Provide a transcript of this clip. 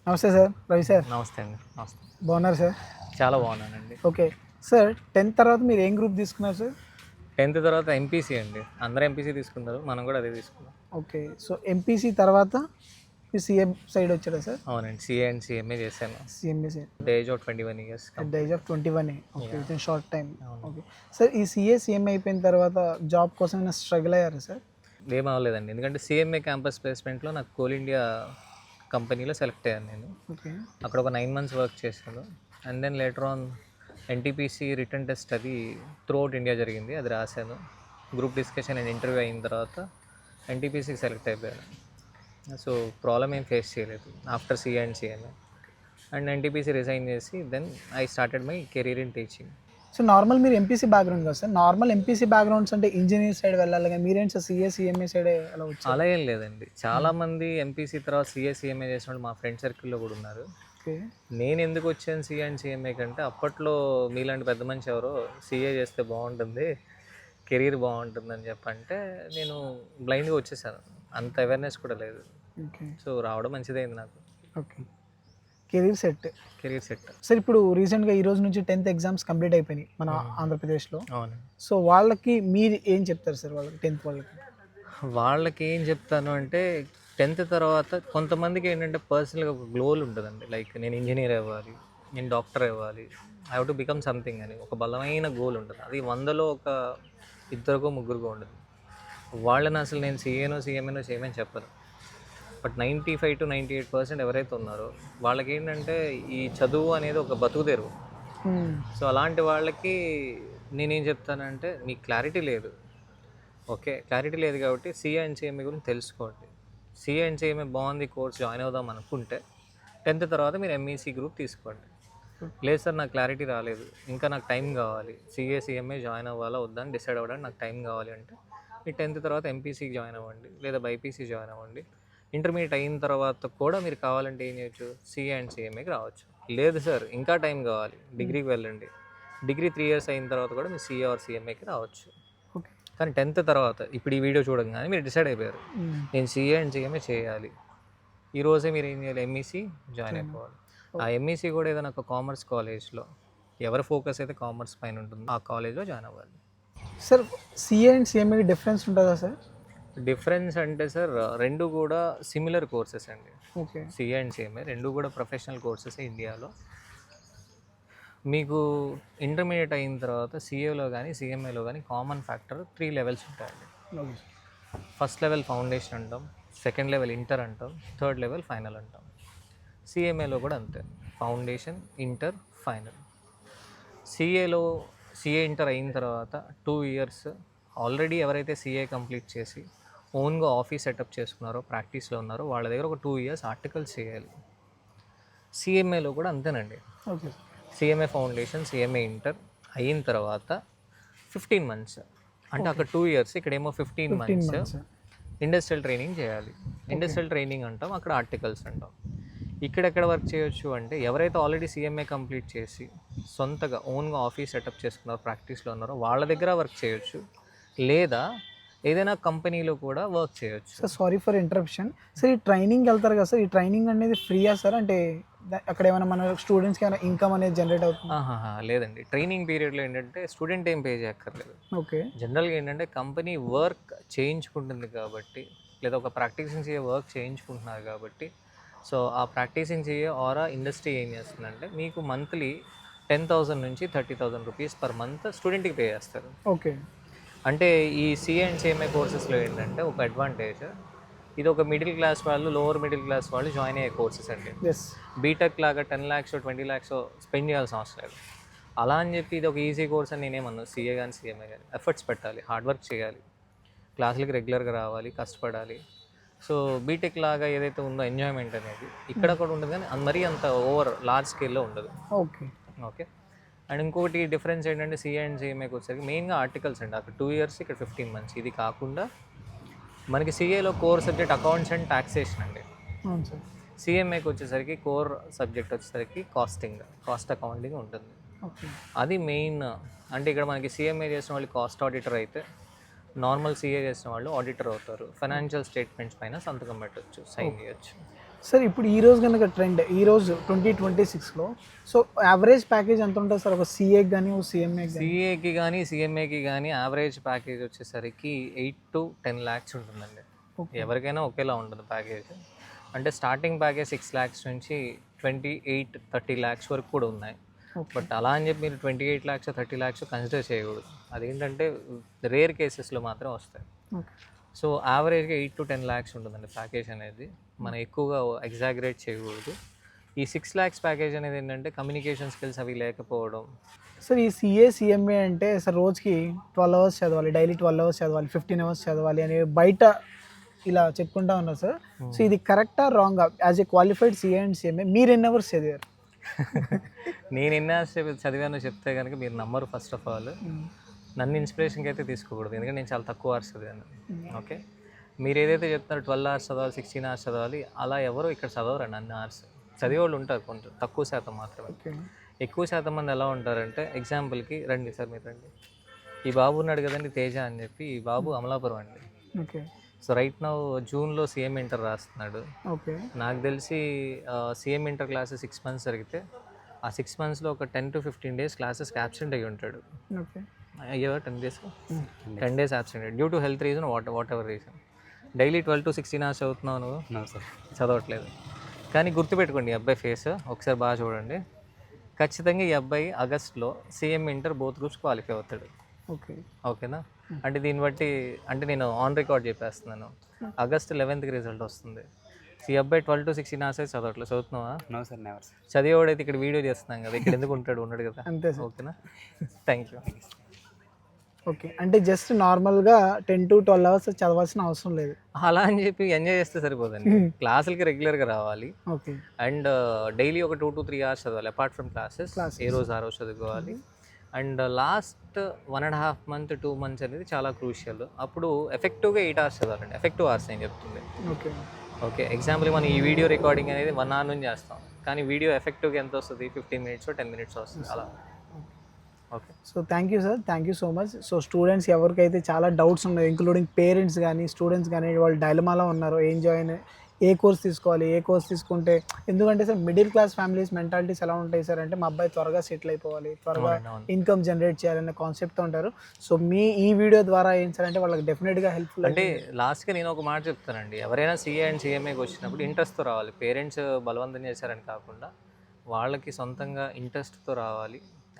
నమస్తే sir, Ravi sir. నమస్తే అండి. నమస్తే. బాగున్నారు సార్? చాలా బాగున్నానండి. ఓకే సార్, 10th తర్వాత మీరు ఏం గ్రూప్ తీసుకున్నారు సార్? 10th తర్వాత ఎంపీసీ అండి. అందరూ ఎంపీసీ తీసుకున్నారు, మనం కూడా అదే తీసుకున్నాం. ఓకే, సో ఎంపీసీ తర్వాత మీరు సీఏ సైడ్ వచ్చారా సార్? అవునండి, సిఏ అండ్ సిఎంఏ చేశాను. CMA side the age of 21 years. At the age of 21. Okay, with in short time. అవును. ఓకే సార్, ఈ సిఏ సిఎంఏ అయిపోయిన తర్వాత జాబ్ కోసం ఏమైనా స్ట్రగుల్ అయ్యారా సార్? ఏం అవ్వలేదండి, ఎందుకంటే సిఎంఏ క్యాంపస్ ప్లేస్మెంట్లో నాకు కోల్ ఇండియా కంపెనీలో సెలెక్ట్ అయ్యాను నేను. ఓకే అక్కడ ఒక 9 months వర్క్ చేశాను. And then later on NTPC written test అది త్రూఅవుట్ ఇండియా జరిగింది, అది రాశాను. గ్రూప్ డిస్కషన్ అండ్ ఇంటర్వ్యూ అయిన తర్వాత ఎన్టీపీసీకి సెలెక్ట్ అయిపోయాను. సో ప్రాబ్లమ్ ఏం ఫేస్ చేయలేదు after CA and CMA. And NTPC resign చేసి then I started my career in teaching. So normal మీరు ఎంపీసీ బ్యాక్గ్రౌండ్ కదా సార్? నార్మల్ ఎంపీసీ బ్యాక్గ్రౌండ్స్ అంటే ఇంజనీర్ సైడ్ వెళ్ళాలి కానీ మీరేంటి సార్ సిఏ సిఎంఏ సైడ్ అలా వచ్చారు? అలా ఏం లేదండి, చాలామంది ఎంపీసీ తర్వాత సిఏ సిఎంఏ చేసిన వాళ్ళు మా ఫ్రెండ్ సర్కిల్లో కూడా ఉన్నారు. ఓకే, నేను ఎందుకు వచ్చాను సిఏ అండ్ సిఎంఏ కంటే, అప్పట్లో మీలాంటి పెద్ద మనిషి ఎవరో సిఏ చేస్తే బాగుంటుంది, కెరీర్ బాగుంటుంది అని చెప్పంటే నేను బ్లైండ్గా వచ్చేసాను, అంత అవేర్నెస్ కూడా లేదు. ఓకే, సో రావడం మంచిదైంది నాకు. Okay, career set. Career set. Sir ఇప్పుడు రీసెంట్గా ఈ రోజు నుంచి 10th ఎగ్జామ్స్ కంప్లీట్ అయిపోయినాయి మన ఆంధ్రప్రదేశ్లో. అవును. సో వాళ్ళకి మీరు ఏం చెప్తారు సార్? వాళ్ళకి 10th వాళ్ళకి వాళ్ళకి ఏం చెప్తాను అంటే, 10th తర్వాత కొంతమందికి ఏంటంటే పర్సనల్గా ఒక గోల్ ఉంటుందండి. లైక్ నేను ఇంజనీర్ అవ్వాలి, నేను డాక్టర్ అవ్వాలి, I have to become something అని ఒక బలమైన గోల్ ఉంటుంది. అది 100లో ఒక 2 3 ఉండదు. వాళ్ళని అసలు నేను సిఏనో సిఎంఏనో చేయమని చెప్పను. బట్ 95 to 98% ఎవరైతే ఉన్నారో వాళ్ళకి ఏంటంటే ఈ చదువు అనేది ఒక బతుకుదెరువు. సో అలాంటి వాళ్ళకి నేనేం చెప్తానంటే, మీకు క్లారిటీ లేదు, ఓకే, క్లారిటీ లేదు కాబట్టి సిఏ అండ్ సిఎంఏ గురించి తెలుసుకోండి. సిఏ అండ్ సిఎంఏ బాగుంది, కోర్స్ జాయిన్ అవుదాం అనుకుంటే 10th తర్వాత మీరు ఎంఈసీ గ్రూప్ తీసుకోండి. లేదు సార్ నాకు క్లారిటీ రాలేదు, ఇంకా నాకు టైం కావాలి, సిఏ సిఎంఏ జాయిన్ అవ్వాలా వద్దని డిసైడ్ అవ్వడానికి నాకు టైం కావాలి అంటే మీరు 10th తర్వాత ఎంపీసీకి జాయిన్ అవ్వండి, లేదా బైపీసీ జాయిన్ అవ్వండి. ఇంటర్మీడియట్ అయిన తర్వాత కూడా మీరు కావాలంటే ఏం చేయొచ్చు, సిఏ అండ్ సిఎంఏకి రావచ్చు. లేదు సార్ ఇంకా టైం కావాలి, డిగ్రీకి వెళ్ళండి, డిగ్రీ 3 years అయిన తర్వాత కూడా మీరు సిఏ ఆర్ సిఎంఏకి రావచ్చు. ఓకే, కానీ 10th తర్వాత ఇప్పుడు ఈ వీడియో చూడగానే మీరు డిసైడ్ అయిపోయారు నేను సిఏ అండ్ సిఎంఏ చేయాలి, ఈరోజే మీరు ఏం చేయాలి, ఎంఈసీ జాయిన్ అయిపోవాలి. ఆ ఎంఈసీ కూడా ఏదైనా ఒక కామర్స్ కాలేజ్లో, ఎవరి ఫోకస్ అయితే కామర్స్ పైన ఉంటుందో ఆ కాలేజ్లో జాయిన్ అవ్వాలి. సార్ సిఏ అండ్ సిఎంఏకి డిఫరెన్స్ ఉంటుందా సార్? డిఫరెన్స్ అంటే సార్, రెండు కూడా సిమిలర్ కోర్సెస్ అండి. ఓకే, సిఏ అండ్ సిఎంఏ రెండు కూడా ప్రొఫెషనల్ కోర్సెస్ ఇండియాలో. మీకు ఇంటర్మీడియట్ అయిన తర్వాత సిఏలో కానీ సిఎంఏలో కానీ కామన్ ఫ్యాక్టర్ 3 levels ఉంటాయండి. ఓకే, ఫస్ట్ లెవెల్ ఫౌండేషన్ అంటాం, సెకండ్ లెవెల్ ఇంటర్ అంటాం, థర్డ్ లెవెల్ ఫైనల్ అంటాం. సిఎంఏలో కూడా అంతే, ఫౌండేషన్, ఇంటర్, ఫైనల్. సిఏలో సిఏ ఇంటర్ అయిన తర్వాత 2 years ఆల్రెడీ ఎవరైతే సిఏ కంప్లీట్ చేసి ఓన్గా ఆఫీస్ సెటప్ చేసుకున్నారో, ప్రాక్టీస్లో ఉన్నారో వాళ్ళ దగ్గర ఒక 2 years ఆర్టికల్స్ చేయాలి. సిఎంఏలో కూడా అంతేనండి. Okay, CMA foundation, CMA inter అయిన తర్వాత 15 months, అంటే అక్కడ 2 years, ఇక్కడేమో 15 months ఇండస్ట్రియల్ ట్రైనింగ్ చేయాలి. ఇండస్ట్రియల్ ట్రైనింగ్ అంటాం, అక్కడ ఆర్టికల్స్ అంటాం. ఇక్కడెక్కడ వర్క్ చేయొచ్చు అంటే, ఎవరైతే ఆల్రెడీ సిఎంఏ కంప్లీట్ చేసి సొంతగా ఓన్గా ఆఫీస్ సెటప్ చేసుకున్నారో, ప్రాక్టీస్లో ఉన్నారో వాళ్ళ దగ్గర వర్క్ చేయొచ్చు, లేదా ఏదైనా కంపెనీలో కూడా వర్క్ చేయొచ్చు. Sir sorry for interruption sir, ఈ ట్రైనింగ్ వెళ్తారు కదా సార్, ఈ ట్రైనింగ్ అనేది ఫ్రీయా సార్? అంటే అక్కడ ఏమైనా మన స్టూడెంట్స్కి ఏమైనా ఇన్కమ్ అనేది జనరేట్ అవుతుంది? లేదండి, ట్రైనింగ్ పీరియడ్లో ఏంటంటే స్టూడెంట్ ఏం పే చేయక్కర్లేదు. ఓకే, జనరల్గా ఏంటంటే కంపెనీ వర్క్ చేయించుకుంటుంది కాబట్టి, లేదా ఒక ప్రాక్టీసింగ్ చేయే వర్క్ చేయించుకుంటున్నారు కాబట్టి, సో ఆ ప్రాక్టీసింగ్ చేయే ఆర్ ఇండస్ట్రీ ఏం చేస్తుందంటే మీకు మంత్లీ 10,000 నుంచి 30,000 rupees per month స్టూడెంట్కి పే చేస్తారు. ఓకే, అంటే ఈ సిఏ అండ్ సిఎంఏ కోర్సెస్లో ఏంటంటే ఒక అడ్వాంటేజ్, ఇది ఒక మిడిల్ క్లాస్ వాళ్ళు, లోవర్ మిడిల్ క్లాస్ వాళ్ళు జాయిన్ అయ్యే కోర్సెస్ అండి. ఎస్, బీటెక్ లాగా 10 lakhs 20 lakhs స్పెండ్ చేయాల్సిన అవసరం లేదు. అలా అని చెప్పి ఇది ఒక ఈజీ కోర్స్ అని నేనేమన్నా, సిఏ కానీ సిఎంఏ కానీ ఎఫర్ట్స్ పెట్టాలి, హార్డ్ వర్క్ చేయాలి, క్లాసులకి రెగ్యులర్గా రావాలి, కష్టపడాలి. సో బీటెక్ లాగా ఏదైతే ఉందో ఎంజాయ్మెంట్ అనేది ఇక్కడ కూడా ఉంటుంది, కానీ మరీ అంత ఓవర్ లార్జ్ స్కేల్లో ఉండదు. Okay, okay. అండ్ ఇంకొకటి డిఫరెన్స్ ఏంటంటే, సిఏ అండ్ సిఎంఏకి వచ్చేసరికి మెయిన్గా ఆర్టికల్స్ అండి, అక్కడ 2 years, ఇక్కడ 15 months. ఇది కాకుండా మనకి సిఏలో core subject accounts and taxation అండి. అవును సార్. సిఎంఏకి వచ్చేసరికి కోర్ సబ్జెక్ట్ వచ్చేసరికి కాస్ట్ అకౌంటింగ్ ఉంటుంది. ఓకే, అది మెయిన్. అంటే ఇక్కడ మనకి సిఎంఏ చేసిన వాళ్ళు కాస్ట్ ఆడిటర్ అయితే, నార్మల్ సిఏ చేసిన వాళ్ళు ఆడిటర్ అవుతారు. ఫైనాన్షియల్ స్టేట్మెంట్స్ పైన సంతకం పెట్టవచ్చు, సైన్ చేయొచ్చు. సార్ ఇప్పుడు ఈ రోజు కనుక ట్రెండ్ ఈ రోజు 2026లో సో యావరేజ్ ప్యాకేజ్ ఎంత ఉంటుంది సార్ ఒక సీఏ కానీ ఒక సిఎంఏ కానీ? సిఏకి కానీ సిఎంఏకి కానీ యావరేజ్ ప్యాకేజ్ వచ్చేసరికి 8 to 10 lakhs ఉంటుందండి. ఎవరికైనా ఒకేలా ఉంటుంది ప్యాకేజ్. అంటే స్టార్టింగ్ ప్యాకేజ్ 6 lakhs నుంచి 28-30 lakhs వరకు కూడా ఉన్నాయి. బట్ అలా అని చెప్పి మీరు 28 lakhs 30 lakhs కన్సిడర్ చేయకూడదు. అదేంటంటే రేర్ కేసెస్లో మాత్రం వస్తాయి. సో యావరేజ్గా 8 to 10 lakhs ఉంటుందండి ప్యాకేజ్ అనేది. మనం ఎక్కువగా ఎగ్జాగరేట్ చేయకూడదు. ఈ 6 lakhs ప్యాకేజ్ అనేది ఏంటంటే కమ్యూనికేషన్ స్కిల్స్ అవి లేకపోవడం. సార్ ఈ సిఏ సిఎంఏ అంటే సార్ రోజుకి 12 hours చదవాలి, డైలీ 12 hours చదవాలి, 15 hours చదవాలి అని బయట ఇలా చెప్పుకుంటా ఉన్నారు సార్. సో ఇది కరెక్టా రాంగా? As a qualified CA and CMA మీరు ఎన్ని అవర్స్ చదివారు? నేను ఎన్ని అవర్స్ చదివానో చెప్తే కనుక మీరు నమ్మరు. ఫస్ట్ ఆఫ్ ఆల్ నన్ను ఇన్స్పిరేషన్కి అయితే తీసుకోకూడదు, ఎందుకంటే నేను చాలా తక్కువ అవర్స్ చదివాను. ఓకే, మీరు ఏదైతే చెప్తున్నారో 12 hours చదవాలి, 16 hours చదవాలి, అలా ఎవరు ఇక్కడ చదవరండి. అన్ని అవర్స్ చదివేవాళ్ళు ఉంటారు, కొంచెం తక్కువ శాతం మాత్రమే. ఎక్కువ శాతం మంది ఎలా ఉంటారంటే, ఎగ్జాంపుల్కి రండి సార్, మీరు రండి. ఈ బాబు ఉన్నాడు కదండి తేజ అని చెప్పి, ఈ బాబు అమలాపురం అండి. ఓకే. సో రైట్ నౌ జూన్లో సిఎం ఇంటర్ రాస్తున్నాడు. ఓకే. నాకు తెలిసి సిఎం ఇంటర్ క్లాసెస్ 6 months జరిగితే ఆ 6 monthsలో ఒక 10 to 15 days క్లాసెస్కి అబ్సెంట్ అయ్యి ఉంటాడు. ఓకే. అయ్యో 10 days absent due to health reason, what ever reason. Daily 12 to 16 hours చదువుతున్నావు నువ్వు? సార్ చదవట్లేదు. కానీ గుర్తుపెట్టుకోండి, ఈ అబ్బాయి ఫేస్ ఒకసారి బాగా చూడండి. ఖచ్చితంగా ఈ అబ్బాయి ఆగస్ట్లో CM inter both groups qualify అవుతాడు. ఓకే. ఓకేనా? అంటే దీన్ని బట్టి అంటే నేను ఆన్ రికార్డ్ చెప్పేస్తున్నాను. ఆగస్ట్ 11th రిజల్ట్ వస్తుంది. ఈ అబ్బాయి 12 to 16 hours చదవట్లేదు. చదువుతున్నావా? No sir, never sir. చదివేవాడైతే ఇక్కడ వీడియో చేస్తున్నాం కదా, ఇక్కడ ఎందుకు ఉన్నాడు కదా. అంతే సార్. ఓకేనా? Thank you. ఓకే, అంటే జస్ట్ నార్మల్గా 10 to 12 hours చదవాల్సిన అవసరం లేదు. అలా అని చెప్పి ఎంజాయ్ చేస్తే సరిపోదండి. క్లాసులకి రెగ్యులర్గా రావాలి. ఓకే. అండ్ డైలీ ఒక 2 to 3 hours చదవాలి. అపార్ట్ ఫ్రమ్ క్లాసెస్ ఏ రోజు ఆ రోజు చదువుకోవాలి. అండ్ లాస్ట్ 1.5 months 2 months అనేది చాలా క్రూషియల్. అప్పుడు ఎఫెక్టివ్గా 8 hours చదవాలండి. ఎఫెక్టివ్ అవర్స్ నేను చెప్తుంది. ఓకే. ఓకే, ఎగ్జాంపుల్ మనం ఈ వీడియో రికార్డింగ్ అనేది 1 hour నుంచి చేస్తాం, కానీ వీడియో ఎఫెక్టివ్గా ఎంత వస్తుంది? 15 minutes 10 minutes వస్తుంది అలా. Okay. So thank you sir, thank you so much. So students ఎవరికైతే చాలా డౌట్స్ ఉన్నాయో, ఇంక్లూడింగ్ పేరెంట్స్ కానీ స్టూడెంట్స్ కానీ, వాళ్ళు డైలమాలో ఉన్నారో ఏం జాయిన్, ఏ కోర్స్ తీసుకోవాలి, ఏ కోర్స్ తీసుకుంటే, ఎందుకంటే sir middle class families mentalities ఎలా ఉంటాయి సార్ అంటే, మా అబ్బాయి త్వరగా సెటిల్ అయిపోవాలి, త్వరగా ఇన్కమ్ జనరేట్ చేయాలనే కాన్సెప్ట్తో ఉంటారు. సో మీ ఈ వీడియో ద్వారా ఏం సార్ అంటే వాళ్ళకి డెఫినెట్గా హెల్ప్ఫుల్. అంటే లాస్ట్గా నేను ఒక మాట చెప్తానండి, ఎవరైనా సిఏ అండ్ సిఎంఏకి వచ్చినప్పుడు ఇంట్రెస్ట్తో రావాలి. పేరెంట్స్ బలవంతం చేశారని కాకుండా వాళ్ళకి సొంతంగా ఇంట్రెస్ట్తో రావాలి.